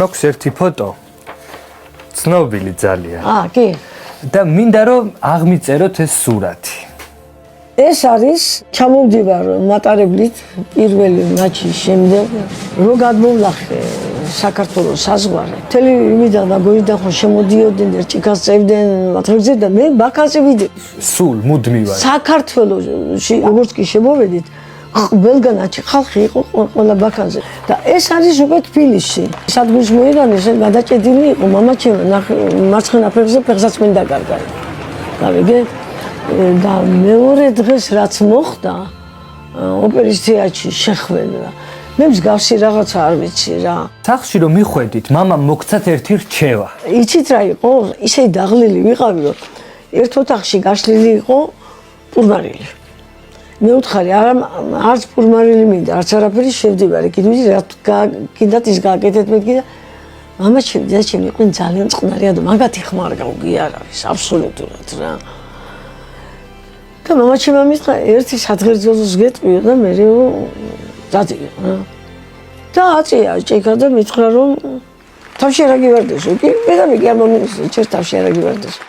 მაქვს ერთი ფოტო. ცნობილი ძალიან. კი. და მინდა რომ აღმიწეროთ ეს სურათი. ეს არის ჩამოვდივარ მატარებლით პირველი მაჩის შემდეგ რო გადმოვლახე საქართველოს საზღვარი. მთელი იმიდან ვაგონიდან ხო შემოდიოდნენ და ჭიქას წევდნენ მათგებზე და მე ბაქაზე ვიდექ. სულ მუდმივად. საქართველოში როგორც კი შემოვედით ყველგანაც ხალხი იყო ყველა ბაქაზე და ეს არის უკვე თბილისში. სადგურს მოედანეს გადაჭედილი იყო მამაჩემ მარცხენა ფეხზე ფეხსაც მენ დაკარგა. გავიგე და მეორე დღეს რაც მოხდა ოპერის თეატრში შეხვედრა მე მსგავსი რაღაცა არ ვიცი რა. სახში რომ მიხვედით, მამამ მოგცათ ერთი რჩევა. იცით რა იყო? ისე დაღლილი ვიყავი რომ ერთ ოთახში გაშლილი იყო პურმარილი. მე უთხარი არც პურმარილი მინდა, არც არაფერი შევდივარი. კიდევ რა კიდათ ის გააკეთეთ მეთქი და მამაჩემ დედაჩემ იყვნენ ძალიან წყნარია და მაგათი ხმარ გავგი არ არის აბსოლუტურად რა. და მამაჩემ ამიტყვა ერთი სადღერძელოს გეტყვიო და მე დაწია რა. და აწია ჭიქა და მითხრა რომ თავში რა გივარდესო? კი, მე და მე კი არ მომისწრე, ჩემს თავში რა გივარდესო.